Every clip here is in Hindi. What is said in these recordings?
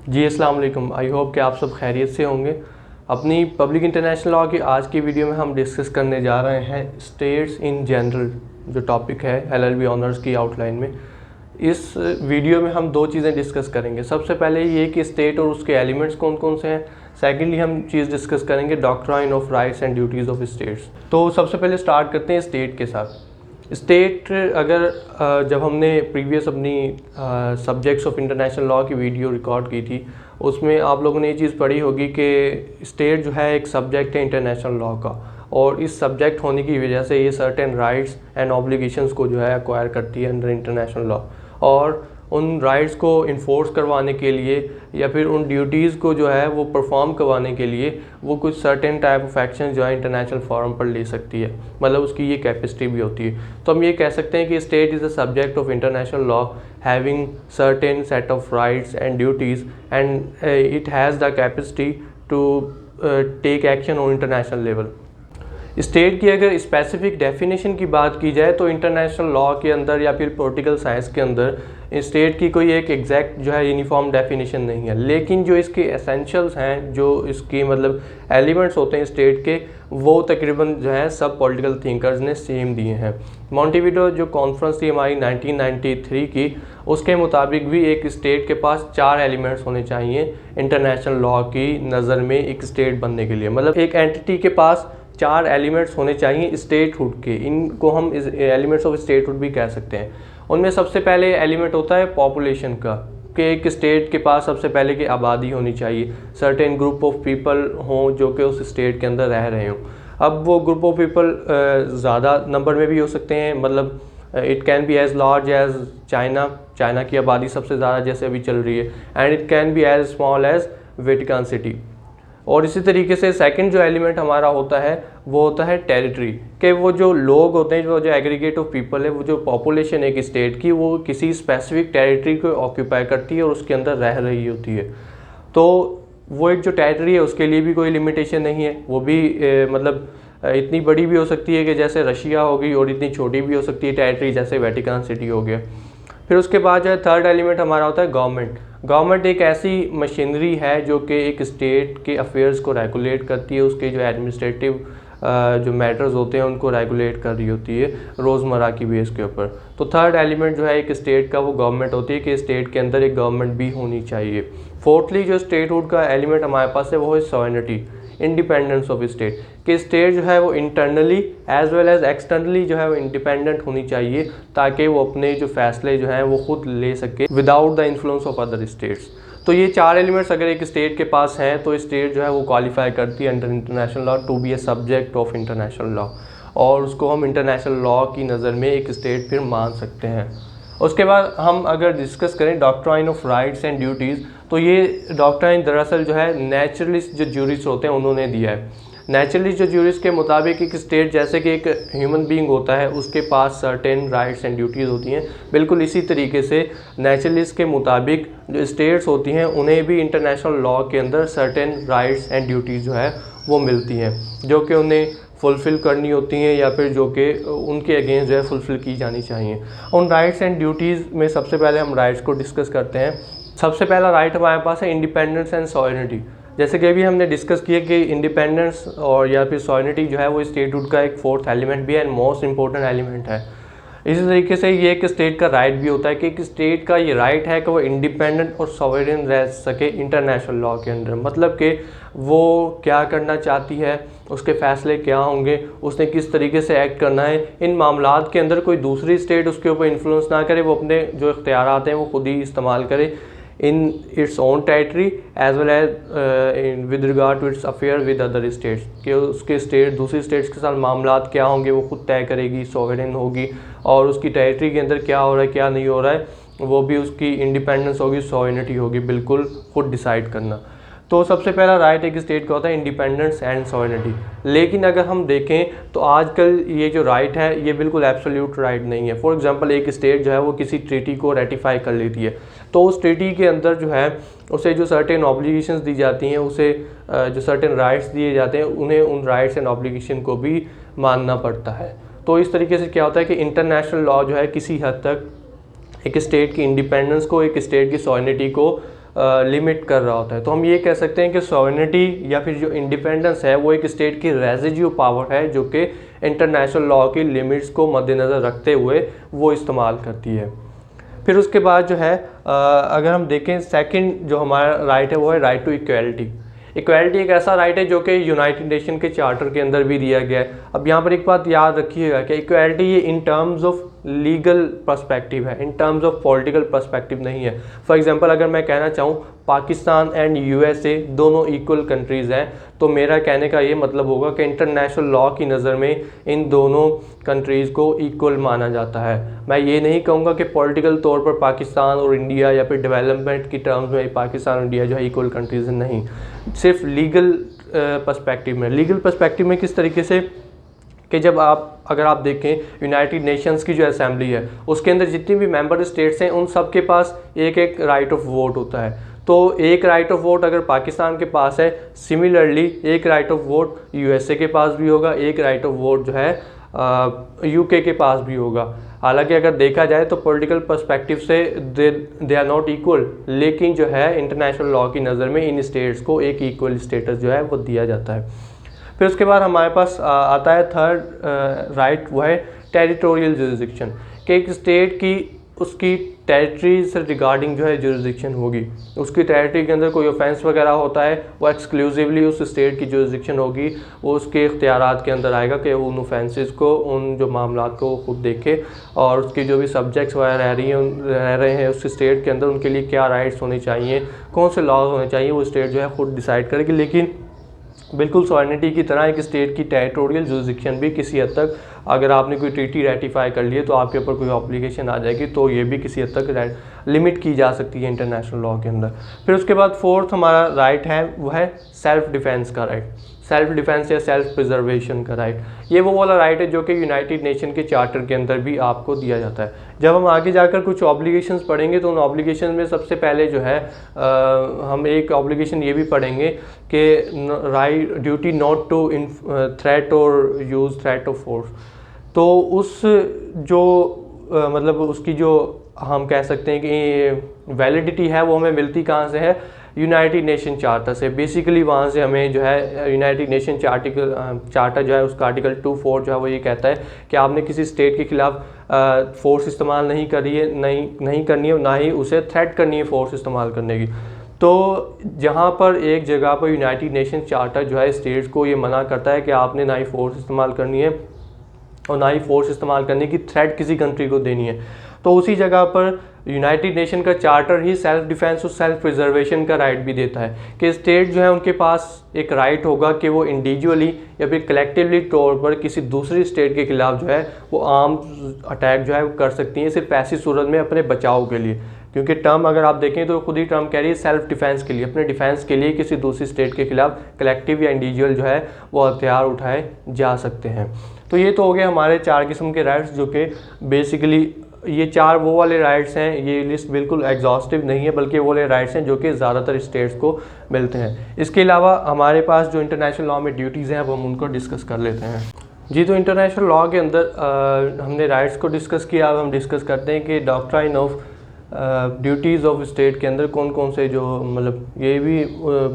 जी अस्सलाम वालेकुम। आई होप कि आप सब खैरियत से होंगे। अपनी पब्लिक इंटरनेशनल लॉ की आज की वीडियो में हम डिस्कस करने जा रहे हैं स्टेट्स इन जनरल, जो टॉपिक है एलएलबी ऑनर्स की आउटलाइन में। इस वीडियो में हम दो चीज़ें डिस्कस करेंगे। सबसे पहले ये कि स्टेट और उसके एलिमेंट्स कौन कौन से हैं। सेकेंडली हम चीज़ डिस्कस करेंगे doctrine of rights and duties of states. तो सबसे पहले स्टार्ट करते हैं स्टेट के साथ। स्टेट अगर जब हमने प्रीवियस अपनी सब्जेक्ट्स ऑफ इंटरनेशनल लॉ की वीडियो रिकॉर्ड की थी, उसमें आप लोगों ने ये चीज़ पढ़ी होगी कि स्टेट जो है एक सब्जेक्ट है इंटरनेशनल लॉ का, और इस सब्जेक्ट होने की वजह से ये सर्टेन राइट्स एंड ऑब्लिगेशंस को जो है एक्वायर करती है अंडर इंटरनेशनल लॉ, और उन राइट्स को इन्फोर्स करवाने के लिए या फिर उन ड्यूटीज़ को जो है वो परफॉर्म करवाने के लिए वो कुछ सर्टेन टाइप ऑफ एक्शन जो है इंटरनेशनल फोरम पर ले सकती है, मतलब उसकी ये कैपेसिटी भी होती है। तो हम ये कह सकते हैं कि state is a subject of international law having certain set of rights and duties and it has the capacity to take action on international level. State की अगर स्पेसिफिक डेफिनेशन की बात की जाए तो इंटरनेशनल लॉ के अंदर या फिर पॉलिटिकल साइंस के अंदर स्टेट की कोई एक एग्जैक्ट जो है यूनिफॉर्म डेफिनेशन नहीं है, लेकिन जो इसके एसेंशियल्स हैं, जो इसके मतलब एलिमेंट्स होते हैं स्टेट के, वो तकरीबन जो है सब पॉलिटिकल थिंकर्स ने सेम दिए हैं। मॉन्टेविडो जो कॉन्फ्रेंस थी हमारी 1993 की, उसके मुताबिक भी एक स्टेट के पास 4 एलिमेंट्स होने चाहिए इंटरनेशनल लॉ की नज़र में एक स्टेट बनने के लिए। मतलब एक एंटिटी के पास 4 एलिमेंट्स होने चाहिए स्टेटहुड के, इनको हम एलिमेंट्स ऑफ स्टेटहुड भी कह सकते हैं। उनमें सबसे पहले एलिमेंट होता है पॉपुलेशन का, कि एक स्टेट के पास सबसे पहले की आबादी होनी चाहिए, सर्टेन ग्रुप ऑफ पीपल हों जो कि उस स्टेट के अंदर रह रहे हों। अब वो ग्रुप ऑफ पीपल ज़्यादा नंबर में भी हो सकते हैं, मतलब it can be as large as China की आबादी सबसे ज़्यादा जैसे अभी चल रही है, and it can be as small as Vatican City. और इसी तरीके से सेकंड जो एलिमेंट हमारा होता है वो होता है टेरिटरी, कि वो जो लोग होते हैं, जो एग्रीगेट ऑफ पीपल है, वो जो पॉपुलेशन है एक स्टेट की, वो किसी स्पेसिफिक टेरिटरी को ऑक्यूपाई करती है और उसके अंदर रह रही होती है। तो वो एक जो टेरिटरी है उसके लिए भी कोई लिमिटेशन नहीं है, वो भी मतलब इतनी बड़ी भी हो सकती है कि जैसे रशिया होगी, और इतनी छोटी भी हो सकती है टेरिटरी जैसे वेटिकन सिटी हो गया। फिर उसके बाद जो है थर्ड एलिमेंट हमारा होता है गवर्नमेंट। गवर्नमेंट एक ऐसी मशीनरी है जो कि एक स्टेट के अफेयर्स को रेगुलेट करती है, उसके जो एडमिनिस्ट्रेटिव जो मैटर्स होते हैं उनको रेगुलेट कर रही होती है रोज़मर्रा की बेस के ऊपर। तो थर्ड एलिमेंट जो है एक स्टेट का वो गवर्नमेंट होती है, कि स्टेट के अंदर एक गवर्नमेंट भी होनी चाहिए। फोर्थली जो स्टेटहुड का एलिमेंट हमारे पास है वो है सॉवरेनिटी, इंडिपेंडेंस ऑफ स्टेट, कि स्टेट जो है वो internally as well as externally जो है वो इंडिपेंडेंट होनी चाहिए, ताकि वो अपने जो फैसले जो हैं वो खुद ले सके without the influence of other states. तो ये 4 एलिमेंट्स अगर एक स्टेट के पास हैं तो स्टेट जो है वो क्वालिफाई करती है under international law to be a subject of international law, और उसको हम इंटरनेशनल लॉ की नज़र में एक स्टेट फिर मान सकते हैं। उसके बाद हम अगर डिस्कस करें doctrine of rights and duties, तो ये डॉक्ट्राइन दरअसल जो है नेचुरलिस्ट जो ज्यूरिस्ट होते हैं उन्होंने दिया है। नेचुरलिस्ट जो ज्यूरिस्ट के मुताबिक एक स्टेट जैसे कि एक ह्यूमन बीइंग होता है, उसके पास सर्टेन राइट्स एंड ड्यूटीज़ होती हैं, बिल्कुल इसी तरीके से नेचुरलिस्ट के मुताबिक जो स्टेट्स होती हैं उन्हें भी इंटरनेशनल लॉ के अंदर सर्टेन राइट्स एंड ड्यूटीज़ जो है वो मिलती हैं, जो कि उन्हें फुलफ़िल करनी होती हैं या फिर जो कि उनके अगेंस्ट जो है फुलफ़िल की जानी चाहिए। उन राइट्स एंड ड्यूटीज़ में सबसे पहले हम राइट्स को डिस्कस करते हैं। सबसे पहला राइट हमारे पास है इंडिपेंडेंस एंड सॉवरेनिटी। जैसे कि अभी हमने डिस्कस किया कि इंडिपेंडेंस और या फिर सॉवरेनिटी जो है वो स्टेटहुड का एक फोर्थ एलिमेंट भी है एंड मोस्ट इंपॉर्टेंट एलिमेंट है। इसी तरीके से ये एक स्टेट का राइट भी होता है कि एक स्टेट का ये राइट है कि वो इंडिपेंडेंट और सॉवरेन रह सके इंटरनेशनल लॉ के अंदर, मतलब कि वो क्या करना चाहती है, उसके फैसले क्या होंगे, उसने किस तरीके से एक्ट करना है, इन मामलात के अंदर कोई दूसरी स्टेट उसके ऊपर इन्फ्लुएंस ना करे, वो अपने जो इख्तियारात हैं वो खुद ही इस्तेमाल करे in its own territory as well as with regard to its affair with other states, कि उसके स्टेट दूसरी स्टेट्स के साथ मामलात क्या होंगे वो खुद तय करेगी, सॉवरेन होगी, और उसकी टेरिटरी के अंदर क्या हो रहा है क्या नहीं हो रहा है वो भी उसकी इंडिपेंडेंस होगी, सॉवरेनिटी होगी, बिल्कुल खुद डिसाइड करना। तो सबसे पहला राइट एक स्टेट का होता है इंडिपेंडेंस एंड सॉवरेनिटी। लेकिन अगर हम देखें तो आजकल ये जो राइट है ये बिल्कुल एब्सोल्यूट राइट नहीं है। फॉर एग्जांपल एक स्टेट जो है वो किसी ट्रीटी को रेटिफाई कर लेती है, तो उस ट्रीटी के अंदर जो है उसे जो सर्टेन ऑब्लिगेशंस दी जाती हैं, उसे जो सर्टेन राइट्स दिए जाते हैं, उन्हें उन राइट्स एंड ऑब्लिगेशन को भी मानना पड़ता है। तो इस तरीके से क्या होता है कि इंटरनेशनल लॉ जो है किसी हद तक एक स्टेट की इंडिपेंडेंस को, एक स्टेट की सॉवरेनिटी को लिमिट कर रहा होता है। तो हम ये कह सकते हैं कि सॉवरेनिटी या फिर जो इंडिपेंडेंस है वो एक स्टेट की रेजिड्यू पावर है जो कि इंटरनेशनल लॉ की लिमिट्स को मद्देनज़र रखते हुए वो इस्तेमाल करती है। फिर उसके बाद जो है अगर हम देखें सेकंड जो हमारा राइट है वो है राइट टू इक्वालिटी। इक्वालिटी एक ऐसा राइट है जो कि यूनाइटेड नेशन के चार्टर के अंदर भी दिया गया है। अब यहाँ पर एक बात याद रखिएगा कि इक्वालिटी ये in terms of legal perspective है, in terms of political perspective नहीं है। फॉर एग्जांपल अगर मैं कहना चाहूँ पाकिस्तान एंड यूएसए दोनों इक्वल कंट्रीज़ हैं, तो मेरा कहने का ये मतलब होगा कि इंटरनेशनल लॉ की नज़र में इन दोनों कंट्रीज़ को इक्वल माना जाता है। मैं ये नहीं कहूँगा कि पॉलिटिकल तौर पर पाकिस्तान और इंडिया या फिर डेवलपमेंट की टर्म्स में पाकिस्तान और इंडिया जो है इक्वल कंट्रीज़ नहीं, सिर्फ लीगल पर्सपेक्टिव में। लीगल पर्सपेक्टिव में किस तरीके से कि जब अगर आप देखें यूनाइटेड नेशंस की जो असेंबली है उसके अंदर जितनी भी मेंबर स्टेट्स हैं उन सब के पास एक एक राइट ऑफ वोट होता है। तो एक राइट ऑफ वोट अगर पाकिस्तान के पास है, सिमिलरली एक राइट ऑफ वोट यूएसए के पास भी होगा, एक राइट ऑफ वोट जो है यूके के पास भी होगा। हालांकि अगर देखा जाए तो पॉलिटिकल पर्सपेक्टिव से दे आर नॉट इक्वल, लेकिन जो है इंटरनेशनल लॉ की नज़र में इन स्टेट्स को एक इक्वल स्टेटस जो है वो दिया जाता है। फिर उसके बाद हमारे पास आता है थर्ड राइट, वो है टेरिटोरियल जुरिसडिक्शन, कि एक स्टेट की उसकी टेरिटरी से रिगार्डिंग जो है जुरिसडिक्शन होगी। उसकी टेरिटरी के अंदर कोई ऑफेंस वगैरह होता है वो एक्सक्लूसिवली उस स्टेट की जुरिसडिक्शन होगी, वो उसके इख्तियारात के अंदर आएगा कि उन ऑफेंसेस को, उन जो मामलात को खुद देखे और उसकी जो भी सब्जेक्ट्स वगैरह रह रहे हैं उस स्टेट के अंदर उनके लिए क्या राइट्स होने चाहिए, कौन से लॉज होने चाहिए, वो स्टेट जो है खुद डिसाइड करेगी। लेकिन बिल्कुल सॉवरेनिटी की तरह एक स्टेट की टेरिटोरियल जुरिसडिक्शन भी किसी हद तक, अगर आपने कोई ट्रीटी रेटिफाई कर लिए तो आपके ऊपर कोई ऑब्लिगेशन आ जाएगी, तो ये भी किसी हद तक लिमिट की जा सकती है इंटरनेशनल लॉ के अंदर। फिर उसके बाद फोर्थ हमारा राइट है वो है सेल्फ डिफेंस का राइट, सेल्फ डिफेंस या सेल्फ प्रिजर्वेशन का राइट। ये वो वाला राइट है जो कि यूनाइटेड नेशन के चार्टर के अंदर भी आपको दिया जाता है। जब हम आगे जाकर कुछ ऑब्लिगेशंस पढ़ेंगे तो उन ऑब्लिगेशन में सबसे पहले जो है हम एक ऑब्लिगेशन ये भी पढ़ेंगे कि right duty not to threat और यूज़ थ्रेट ऑफ फोर्स। तो उस जो मतलब उसकी जो हम कह सकते हैं कि वैलिडिटी है वो हमें मिलती कहाँ से है, यूनाइटेड नेशन चार्टर से। बेसिकली वहाँ से हमें जो है यूनाइटेड नेशन चार्टर जो है उसका आर्टिकल 2(4) जो है वो ये कहता है कि आपने किसी स्टेट के खिलाफ फोर्स इस्तेमाल नहीं करनी है, ना ही उसे थ्रेट करनी है फोर्स इस्तेमाल करने की। तो जहाँ पर एक जगह पर यूनाइटेड नेशन चार्टर जो है स्टेट्स को ये मना करता है कि आपने ना ही फोर्स इस्तेमाल करनी है और ना ही फोर्स इस्तेमाल करने की थ्रेट किसी कंट्री को देनी है, तो उसी जगह पर यूनाइटेड नेशन का चार्टर ही सेल्फ डिफेंस और सेल्फ प्रिजर्वेशन का राइट भी देता है कि स्टेट जो है उनके पास एक राइट होगा कि वो इंडिविजुअली या फिर कलेक्टिवली तौर पर किसी दूसरी स्टेट के खिलाफ जो है वो आर्म अटैक जो है वो कर सकती हैं, सिर्फ ऐसी सूरत में अपने बचाव के लिए। क्योंकि टर्म अगर आप देखें तो खुद ही टर्म कह रही है सेल्फ डिफेंस के लिए, अपने डिफेंस के लिए किसी दूसरी स्टेट के खिलाफ कलेक्टिव या इंडिविजुअल जो है वो हथियार उठाए जा सकते हैं। तो ये तो हो गए हमारे 4 किस्म के राइट्स, जो कि बेसिकली ये 4 वो वाले राइट्स हैं। ये लिस्ट बिल्कुल एग्जॉस्टिव नहीं है, बल्कि वो वाले राइट्स हैं जो कि ज़्यादातर स्टेट्स को मिलते हैं। इसके अलावा हमारे पास जो इंटरनेशनल लॉ में ड्यूटीज़ हैं अब हम उनको डिस्कस कर लेते हैं। जी, तो इंटरनेशनल लॉ के अंदर हमने राइट्स को डिस्कस किया, अब हम डिस्कस करते हैं कि doctrine of duties of state के अंदर कौन कौन से जो मतलब ये भी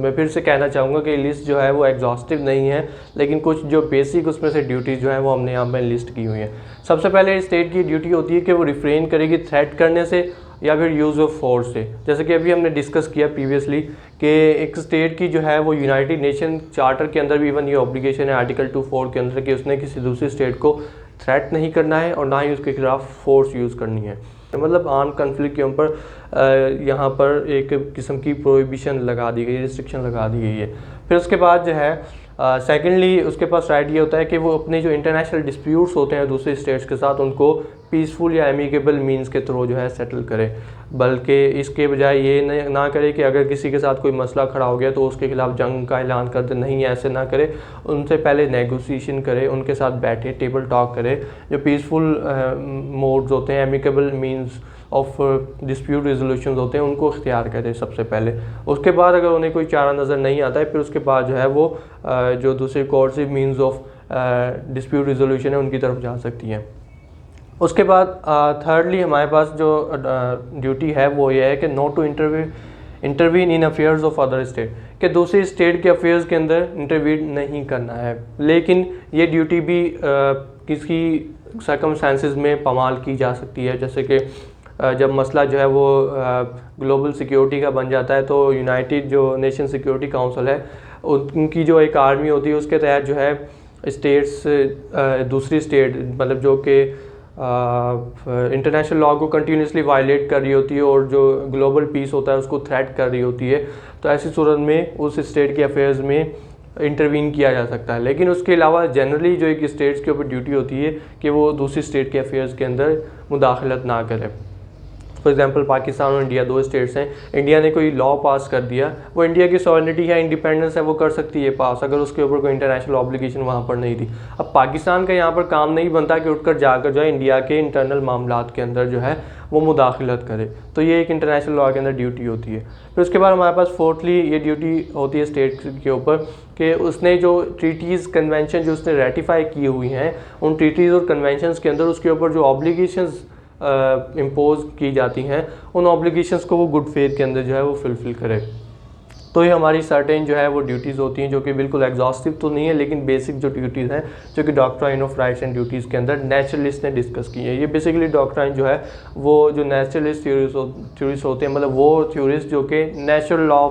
मैं फिर से कहना चाहूँगा कि लिस्ट जो है वो एग्जॉस्टिव नहीं है, लेकिन कुछ जो बेसिक उसमें से ड्यूटीज़ जो है वो हमने यहाँ पर लिस्ट की हुई है। सबसे पहले स्टेट की ड्यूटी होती है कि वो रिफ्रेन करेगी थ्रेट करने से या फिर यूज़ ऑफ फोर्स से। जैसे कि अभी हमने डिस्कस किया प्रीवियसली कि एक स्टेट की जो है वो यूनाइटेड नेशन चार्टर के अंदर भी इवन ये ऑब्लिगेशन है आर्टिकल 2(4) के अंदर कि उसने किसी दूसरी स्टेट को थ्रेट नहीं करना है और ना ही उसके खिलाफ फोर्स यूज़ करनी है। मतलब आर्म कन्फ्लिक्ट के ऊपर यहाँ पर एक किस्म की प्रोहिबिशन लगा दी गई, रिस्ट्रिक्शन लगा दी गई है। फिर उसके बाद जो है सेकेंडली उसके पास राइट ये होता है कि वो अपने जो इंटरनेशनल डिस्प्यूट्स होते हैं दूसरे स्टेट्स के साथ उनको पीसफुल या एमिकेबल मींस के थ्रू जो है सेटल करे, बल्कि इसके बजाय ये ना करे कि अगर किसी के साथ कोई मसला खड़ा हो गया तो उसके खिलाफ जंग का ऐलान कर दे। नहीं, ऐसे ना करे, उनसे पहले नेगोशिएशन करे, उनके साथ बैठे, टेबल टॉक करे, जो पीसफुल मोड्स होते हैं, amicable means of dispute resolution होते हैं, उनको इख्तियार करे सबसे पहले। उसके बाद अगर उन्हें कोई चारा नज़र नहीं आता है फिर उसके बाद जो है वो जो दूसरे coercive means of dispute resolution है उनकी तरफ जा सकती हैं। उसके बाद थर्डली हमारे पास जो ड्यूटी है वो ये है कि not to intervene in affairs of other state, कि दूसरी स्टेट के अफेयर्स के अंदर इंटरवीन नहीं करना है, लेकिन ये ड्यूटी भी किसी सर्कमस्टांसिस में पामाल की जा सकती है। जैसे कि जब मसला जो है वो ग्लोबल सिक्योरिटी का बन जाता है तो यूनाइटेड जो नेशन सिक्योरिटी काउंसिल है उनकी जो एक आर्मी होती है उसके तहत जो है स्टेट्स दूसरी स्टेट मतलब जो कि इंटरनेशनल लॉ को कंटिन्यूसली वायलेट कर रही होती है और जो ग्लोबल पीस होता है उसको थ्रेट कर रही होती है, तो ऐसी सूरत में उस स्टेट के अफेयर्स में इंटरवीन किया जा सकता है। लेकिन उसके अलावा जनरली जो एक स्टेट्स के ऊपर ड्यूटी होती है कि वो दूसरी स्टेट के अफेयर्स के अंदर मुदाखलत ना करे। फॉर एग्जांपल पाकिस्तान और इंडिया दो स्टेट्स हैं, इंडिया ने कोई लॉ पास कर दिया, वो इंडिया की सॉवरेनिटी है, इंडिपेंडेंस है, वो कर सकती है पास अगर उसके ऊपर कोई इंटरनेशनल ऑब्लिगेशन वहाँ पर नहीं थी। अब पाकिस्तान का यहाँ पर काम नहीं बनता कि उठकर जाकर जो है इंडिया के इंटरनल मामलात के अंदर जो है वो मुदाखलत करे, तो ये एक इंटरनेशनल लॉ के अंदर ड्यूटी होती है। फिर उसके बाद हमारे पास फोर्थली ये ड्यूटी होती है स्टेट के ऊपर कि उसने जो ट्रीटीज़ कन्वेंशन जो उसने रेटिफाई की हुई हैं उन ट्रीटीज़ और कन्वेंशंस के अंदर उसके ऊपर जो ऑब्लिगेशंस इम्पोज की जाती हैं उन ऑब्लिगेशंस को वो गुड फेथ के अंदर जो है वो फुलफ़िल करे। तो ये हमारी सर्टेन जो है वो ड्यूटीज़ होती हैं जो कि बिल्कुल एग्जॉस्टिव तो नहीं है, लेकिन बेसिक जो ड्यूटीज़ हैं जो कि doctrine of rights and duties के अंदर नेचुरलिस्ट ने डिस्कस की है। ये बेसिकली डॉक्ट्राइन जो है वो जो नेचुरलिस्ट थ्योरीज होते हैं, मतलब वो थ्योरीज जो कि नेचुरल लॉ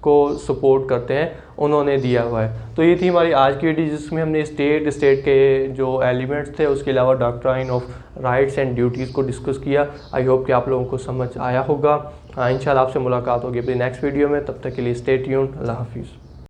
को सपोर्ट करते हैं, उन्होंने दिया हुआ है। तो ये थी हमारी आज की वीडियो जिसमें हमने स्टेट के जो एलिमेंट्स थे उसके अलावा doctrine of rights and duties को डिस्कस किया। आई होप कि आप लोगों को समझ आया होगा। इंशाल्लाह आपसे मुलाकात होगी अपनी नेक्स्ट वीडियो में, तब तक के लिए स्टे ट्यून्ड। अल्लाह हाफिज़।